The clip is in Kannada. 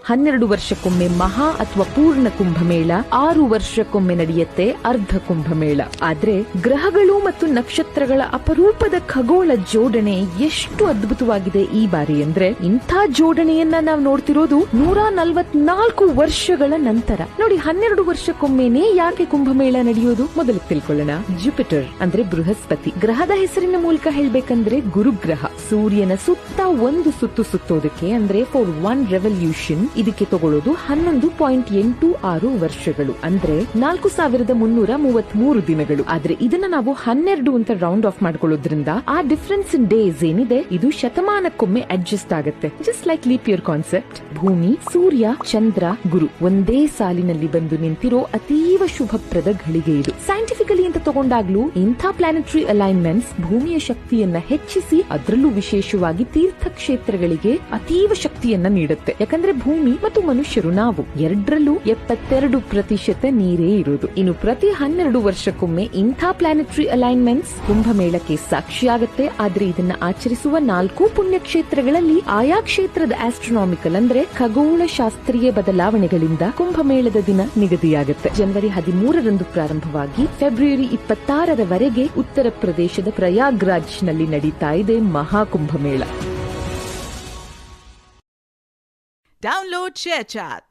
12 ವರ್ಷಕ್ಕೊಮ್ಮೆ ಮಹಾ ಅಥವಾ ಪೂರ್ಣ ಕುಂಭಮೇಳ, 6 ವರ್ಷಕ್ಕೊಮ್ಮೆ ನಡೆಯುತ್ತೆ ಅರ್ಧ ಕುಂಭಮೇಳ. ಆದ್ರೆ ಗ್ರಹಗಳು ಮತ್ತು ನಕ್ಷತ್ರಗಳ ಅಪರೂಪದ ಖಗೋಳ ಜೋಡಣೆ ಎಷ್ಟು ಅದ್ಭುತವಾಗಿದೆ ಈ ಬಾರಿ ಅಂದ್ರೆ, ಇಂಥ ಜೋಡಣೆಯನ್ನ ನಾವು ನೋಡ್ತಿರೋದು 144 ವರ್ಷಗಳ ನಂತರ. ನೋಡಿ, 12 ವರ್ಷಕ್ಕೊಮ್ಮೆನೆ ಯಾಕೆ ಕುಂಭಮೇಳ ನಡೆಯೋದು? ಮೊದಲು ತಿಳ್ಕೊಳ್ಳೋಣ. ಜುಪಿಟರ್ ಅಂದ್ರೆ ಬೃಹಸ್ಪತಿ ಗ್ರಹದ ಹೆಸರಿನ ಮೂಲಕ ಹೇಳ್ಬೇಕಂದ್ರೆ ಗುರುಗ್ರಹ. ಸೂರ್ಯನ ಸುತ್ತ ಒಂದು ಸುತ್ತು ಸುತ್ತೋದಕ್ಕೆ ಅಂದ್ರೆ ಫಾರ್ 1 ರೆವಲ್ಯೂಷನ್ ಇದಕ್ಕೆ ತಗೊಳ್ಳೋದು 11.86 ವರ್ಷಗಳು, ಅಂದ್ರೆ 4333 ದಿನಗಳು. ಆದ್ರೆ ಇದನ್ನ ನಾವು 12 ಅಂತ ರೌಂಡ್ ಆಫ್ ಮಾಡ್ಕೊಳ್ಳೋದ್ರಿಂದ ಆ ಡಿಫರೆನ್ಸ್ ಇನ್ ಡೇಸ್ ಏನಿದೆ ಇದು ಶತಮಾನಕ್ಕೊಮ್ಮೆ ಅಡ್ಜಸ್ಟ್ ಆಗುತ್ತೆ. Just like leap year concept. ಭೂಮಿ, ಸೂರ್ಯ, ಚಂದ್ರ, ಗುರು ಒಂದೇ ಸಾಲಿನಲ್ಲಿ ಬಂದು ನಿಂತಿರೋ ಅತೀವ ಶುಭಪ್ರದ ಘಳಿಗೆ ಇದು. ಸೈಂಟಿಫಿಕಲಿ ಅಂತ ತಗೊಂಡಾಗ್ಲೂ ಇಂಥ ಪ್ಲಾನೆಟರಿ ಅಲೈನ್ಮೆಂಟ್ಸ್ ಭೂಮಿಯ ಶಕ್ತಿಯನ್ನ ಹೆಚ್ಚಿಸಿ ಅದರಲ್ಲೂ ವಿಶೇಷವಾಗಿ ತೀರ್ಥಕ್ಷೇತ್ರಗಳಿಗೆ ಅತೀವ ಶಕ್ತಿಯನ್ನ ನೀಡುತ್ತೆ. ಯಾಕಂದ್ರೆ ಭೂಮಿ ಮತ್ತು ಮನುಷ್ಯರು ನಾವು ಎರಡರಲ್ಲೂ 72% ನೀರೇ ಇರೋದು. ಇನ್ನು ಪ್ರತಿ 12 ವರ್ಷಕ್ಕೊಮ್ಮೆ ಇಂಥ ಪ್ಲಾನೆಟರಿ ಅಲೈನ್ಮೆಂಟ್ಸ್ ಕುಂಭಮೇಳಕ್ಕೆ ಸಾಕ್ಷಿಯಾಗುತ್ತೆ. ಆದ್ರೆ ಇದನ್ನ ಆಚರಿಸುವ 4 ಪುಣ್ಯಕ್ಷೇತ್ರಗಳಲ್ಲಿ ಆಯಾ ಕ್ಷೇತ್ರದ ಆಸ್ಟ್ರೋನಾಮಿಕಲ್ ಅಂದ್ರೆ ಖಗೋಳ ಶಾಸ್ತ್ರೀಯ ಬದಲಾವಣೆಗಳಿಂದ ಕುಂಭಮೇಳದ ದಿನ ನಿಗದಿಯಾಗುತ್ತೆ. ಜನವರಿ 13ರಂದು ಪ್ರಾರಂಭವಾಗಿ ಫೆಬ್ರವರಿ 26ರವರೆಗೆ ಉತ್ತರ ಪ್ರದೇಶದ ಪ್ರಯಾಗ್ರಾಜ್ ನಲ್ಲಿ ನಡೀತಾ ಇದೆ ಮಹಾಕುಂಭಮೇಳ. Download ShareChat.